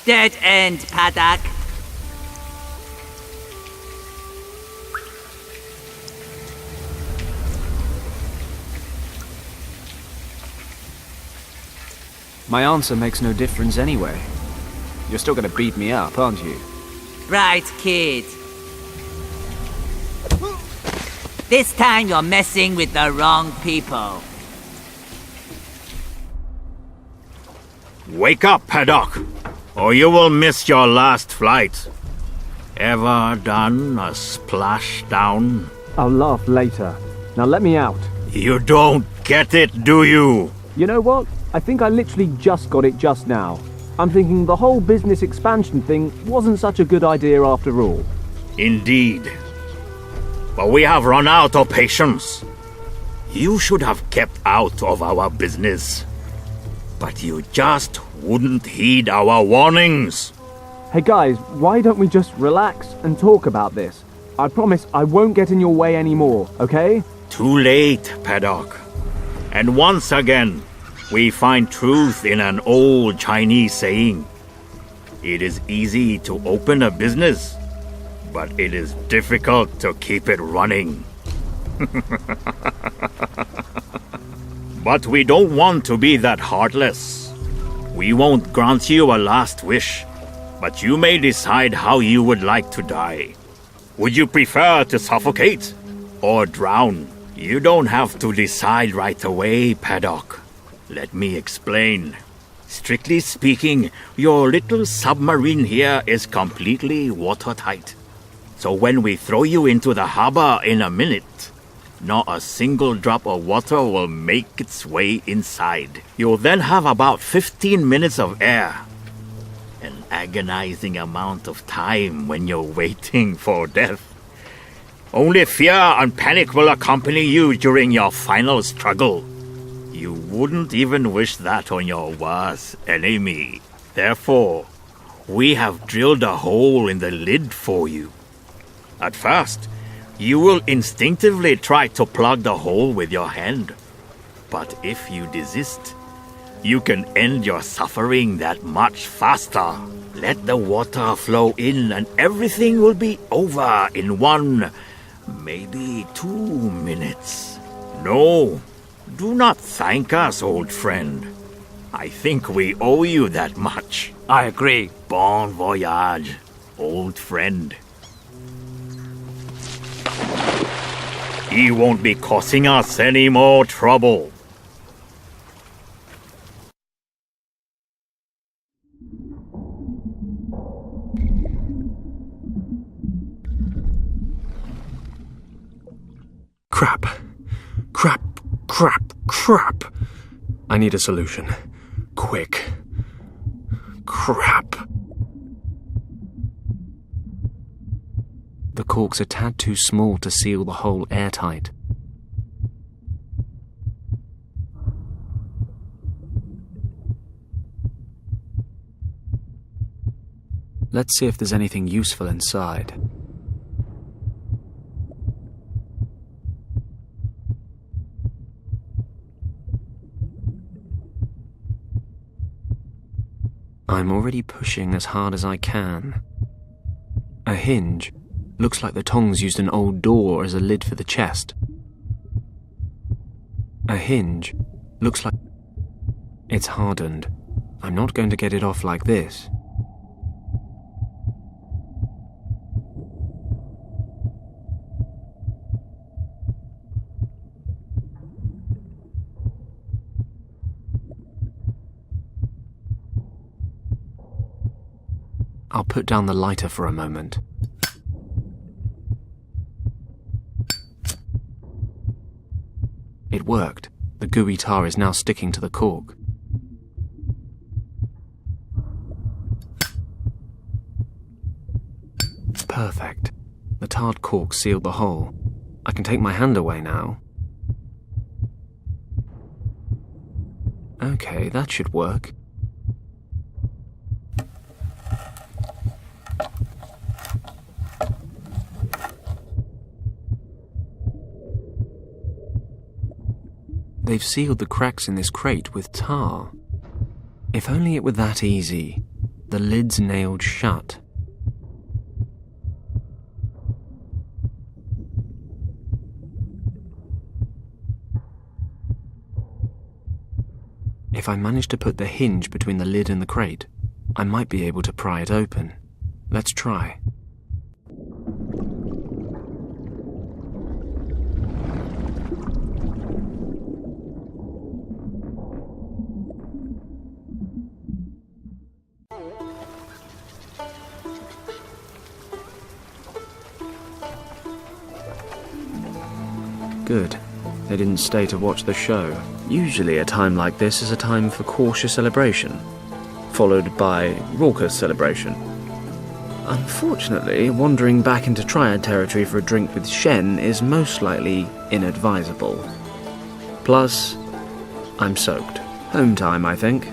Dead end, Paddock. My answer makes no difference anyway. You're still gonna beat me up, aren't you? Right, kid. This time you're messing with the wrong people. Wake up, Paddock, or you will miss your last flight. Ever done a splashdown? I'll laugh later. Now let me out. You don't get it, do you? You know what? I think I literally just got it just now. I'm thinking the whole business expansion thing wasn't such a good idea after all. Indeed. But we have run out of patience. You should have kept out of our business. But you just wouldn't heed our warnings. Hey guys, why don't we just relax and talk about this? I promise I won't get in your way anymore, okay? Too late, Paddock. And once again, we find truth in an old Chinese saying. It is easy to open a business, but it is difficult to keep it running. But we don't want to be that heartless. We won't grant you a last wish, but you may decide how you would like to die. Would you prefer to suffocate or drown? You don't have to decide right away, Paddock. Let me explain. Strictly speaking, your little submarine here is completely watertight. So when we throw you into the harbor in a minute, not a single drop of water will make its way inside. You'll then have about 15 minutes of air. An agonizing amount of time when you're waiting for death. Only fear and panic will accompany you during your final struggle. You wouldn't even wish that on your worst enemy. Therefore, we have drilled a hole in the lid for you. At first, you will instinctively try to plug the hole with your hand. But if you desist, you can end your suffering that much faster. Let the water flow in and everything will be over in 1, maybe 2 minutes. No, do not thank us, old friend. I think we owe you that much. I agree. Bon voyage, old friend. He won't be causing us any more trouble. Crap. Crap. Crap. Crap. I need a solution. Quick. Crap. The cork's a tad too small to seal the hole airtight. Let's see if there's anything useful inside. I'm already pushing as hard as I can. A hinge. Looks like the tongs used an old door as a lid for the chest. A hinge. Looks like... It's hardened. I'm not going to get it off like this. I'll put down the lighter for a moment. It worked. The gooey tar is now sticking to the cork. Perfect. The tarred cork sealed the hole. I can take my hand away now. Okay, that should work. They've sealed the cracks in this crate with tar. If only it were that easy. The lid's nailed shut. If I manage to put the hinge between the lid and the crate, I might be able to pry it open. Let's try. Good. They didn't stay to watch the show. Usually a time like this is a time for cautious celebration, followed by raucous celebration. Unfortunately, wandering back into Triad territory for a drink with Shen is most likely inadvisable. Plus, I'm soaked. Home time, I think.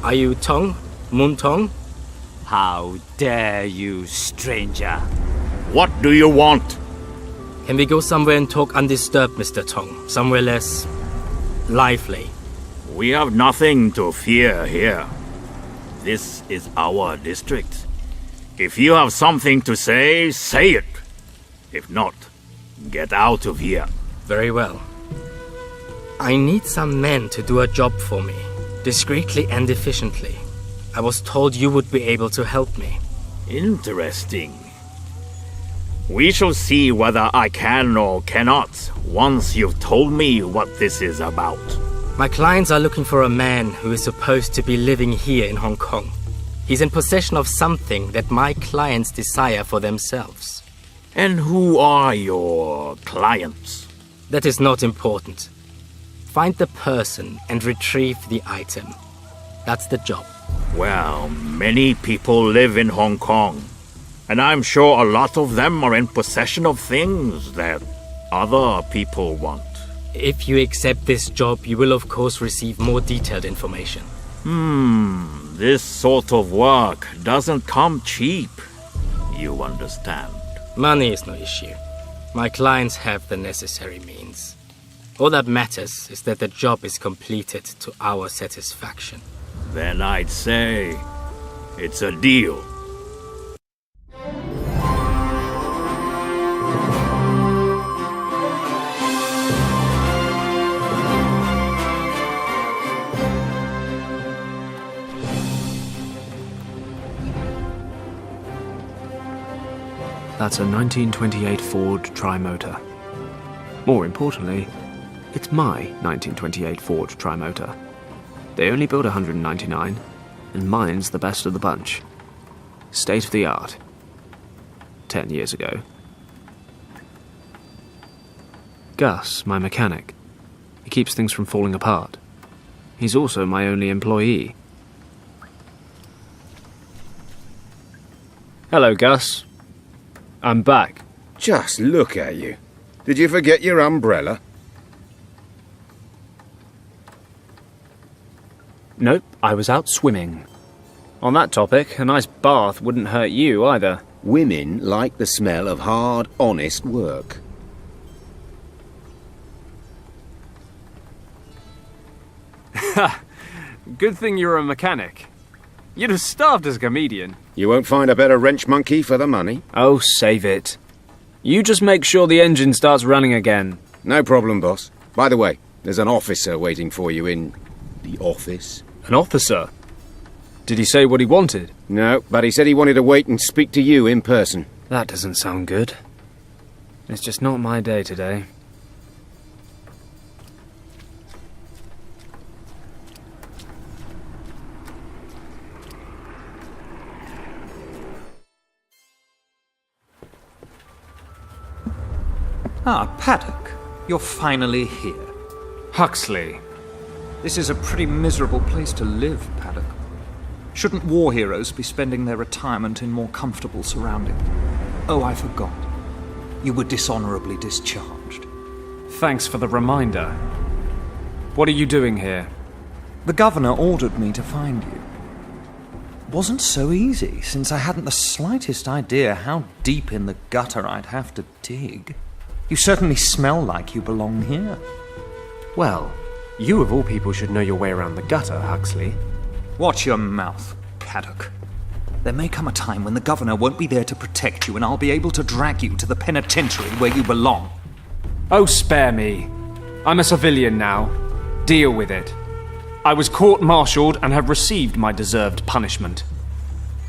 Are you Tong? Moon Tong? How dare you, stranger? What do you want? Can we go somewhere and talk undisturbed, Mr. Tong? Somewhere less lively. We have nothing to fear here. This is our district. If you have something to say, say it. If not, get out of here. Very well. I need some men to do a job for me, discreetly and efficiently. I was told you would be able to help me. Interesting. We shall see whether I can or cannot once you've told me what this is about. My clients are looking for a man who is supposed to be living here in Hong Kong. He's in possession of something that my clients desire for themselves. And who are your clients? That is not important. Find the person and retrieve the item. That's the job. Well, many people live in Hong Kong, and I'm sure a lot of them are in possession of things that other people want. If you accept this job, you will of course receive more detailed information. This sort of work doesn't come cheap. You understand? Money is no issue. My clients have the necessary means. All that matters is that the job is completed to our satisfaction. Then I'd say it's a deal. That's a 1928 Ford Tri-Motor. More importantly, it's my 1928 Ford Tri-Motor. They only build 199, and mine's the best of the bunch. State of the art. 10 years ago. Gus, my mechanic. He keeps things from falling apart. He's also my only employee. Hello, Gus. I'm back. Just look at you. Did you forget your umbrella? Nope, I was out swimming. On that topic, a nice bath wouldn't hurt you either. Women like the smell of hard, honest work. Good thing you're a mechanic. You'd have starved as a comedian. You won't find a better wrench monkey for the money. Oh, save it. You just make sure the engine starts running again. No problem, boss. By the way, there's an officer waiting for you in the office. An officer? Did he say what he wanted? No, but he said he wanted to wait and speak to you in person. That doesn't sound good. It's just not my day today. Ah, Paddock. You're finally here. Huxley. This is a pretty miserable place to live, Paddock. Shouldn't war heroes be spending their retirement in more comfortable surroundings? Oh, I forgot. You were dishonorably discharged. Thanks for the reminder. What are you doing here? The governor ordered me to find you. wasn't so easy, since I hadn't the slightest idea how deep in the gutter I'd have to dig. You certainly smell like you belong here. Well, you of all people should know your way around the gutter, Huxley. Watch your mouth, Paddock. There may come a time when the governor won't be there to protect you, and I'll be able to drag you to the penitentiary where you belong. Oh, spare me. I'm a civilian now. Deal with it. I was court-martialed and have received my deserved punishment.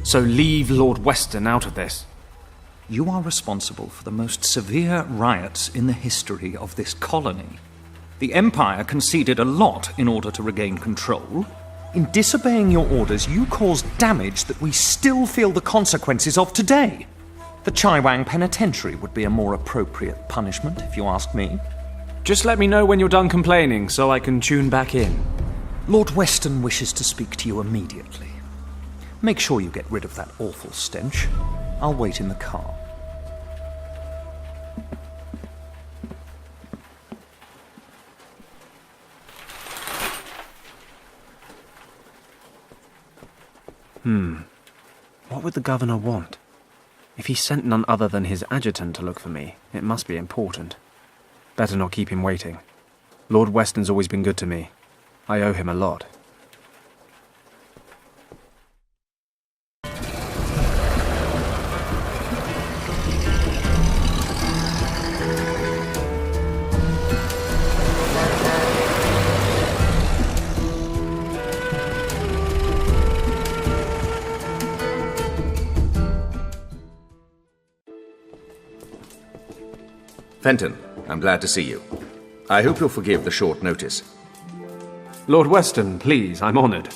So leave Lord Weston out of this. You are responsible for the most severe riots in the history of this colony. The Empire conceded a lot in order to regain control. In disobeying your orders, you caused damage that we still feel the consequences of today. The Chaiwang Penitentiary would be a more appropriate punishment, if you ask me. Just let me know when you're done complaining so I can tune back in. Lord Weston wishes to speak to you immediately. Make sure you get rid of that awful stench. I'll wait in the car. What would the governor want? If he sent none other than his adjutant to look for me, it must be important. Better not keep him waiting. Lord Weston's always been good to me. I owe him a lot. Fenton, I'm glad to see you. I hope you'll forgive the short notice. Lord Weston, please, I'm honoured.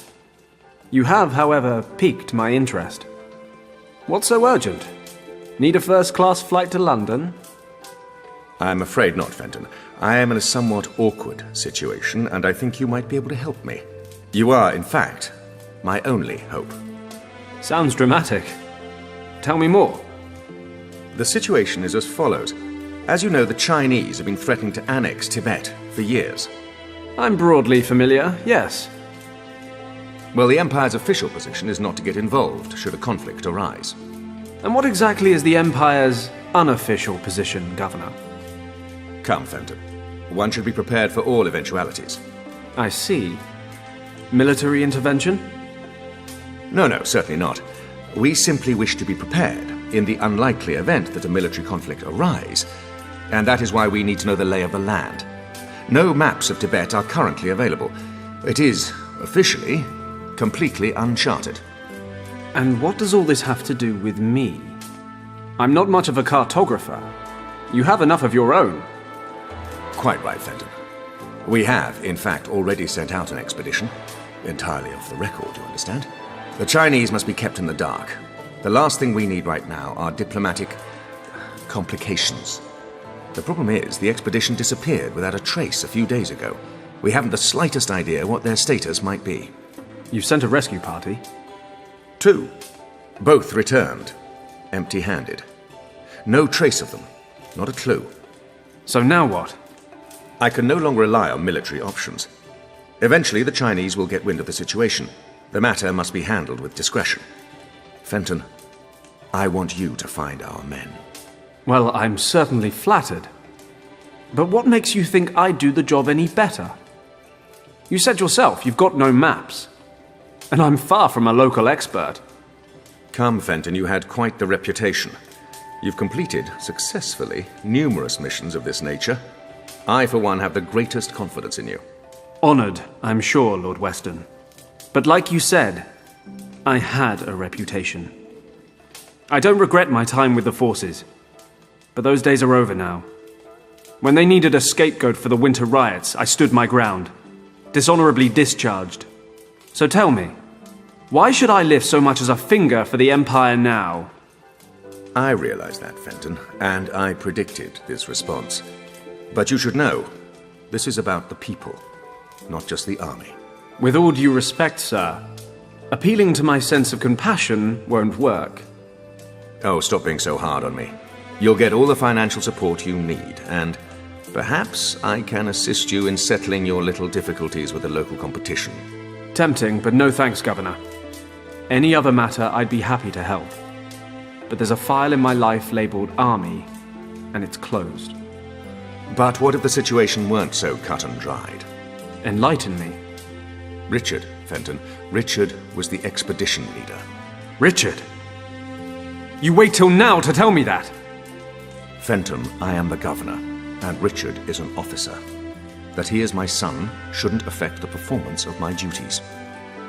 You have, however, piqued my interest. What's so urgent? Need a first-class flight to London? I'm afraid not, Fenton. I am in a somewhat awkward situation, and I think you might be able to help me. You are, in fact, my only hope. Sounds dramatic. Tell me more. The situation is as follows. As you know, the Chinese have been threatening to annex Tibet for years. I'm broadly familiar, yes. Well, the Empire's official position is not to get involved should a conflict arise. And what exactly is the Empire's unofficial position, Governor? Come, Fenton. One should be prepared for all eventualities. I see. Military intervention? No, certainly not. We simply wish to be prepared in the unlikely event that a military conflict arise, and that is why we need to know the lay of the land. No maps of Tibet are currently available. It is, officially, completely uncharted. And what does all this have to do with me? I'm not much of a cartographer. You have enough of your own. Quite right, Fenton. We have, in fact, already sent out an expedition. Entirely off the record, you understand? The Chinese must be kept in the dark. The last thing we need right now are diplomatic complications. The problem is, the expedition disappeared without a trace a few days ago. We haven't the slightest idea what their status might be. You've sent a rescue party? 2. Both returned, empty-handed. No trace of them, not a clue. So now what? I can no longer rely on military options. Eventually, the Chinese will get wind of the situation. The matter must be handled with discretion. Fenton, I want you to find our men. Well, I'm certainly flattered. But what makes you think I'd do the job any better? You said yourself you've got no maps. And I'm far from a local expert. Come, Fenton, you had quite the reputation. You've completed, successfully, numerous missions of this nature. I, for one, have the greatest confidence in you. Honoured, I'm sure, Lord Weston. But like you said, I had a reputation. I don't regret my time with the forces. But those days are over now. When they needed a scapegoat for the winter riots, I stood my ground, dishonorably discharged. So tell me, why should I lift so much as a finger for the Empire now? I realize that, Fenton, and I predicted this response. But you should know, this is about the people, not just the army. With all due respect, sir, appealing to my sense of compassion won't work. Oh, stop being so hard on me. You'll get all the financial support you need, and perhaps I can assist you in settling your little difficulties with the local competition. Tempting, but no thanks, Governor. Any other matter, I'd be happy to help. But there's a file in my life labeled Army, and it's closed. But what if the situation weren't so cut and dried? Enlighten me. Richard, Fenton. Richard was the expedition leader. Richard? You wait till now to tell me that? Fenton, I am the governor, and Richard is an officer. That he is my son shouldn't affect the performance of my duties.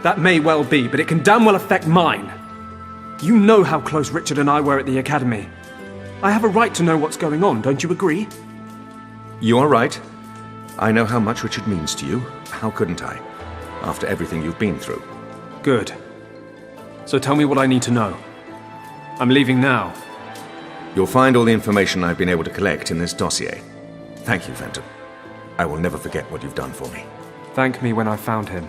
That may well be, but it can damn well affect mine. You know how close Richard and I were at the academy. I have a right to know what's going on, don't you agree? You are right. I know how much Richard means to you. How couldn't I? After everything you've been through. Good. So tell me what I need to know. I'm leaving now. You'll find all the information I've been able to collect in this dossier. Thank you, Fenton. I will never forget what you've done for me. Thank me when I've found him.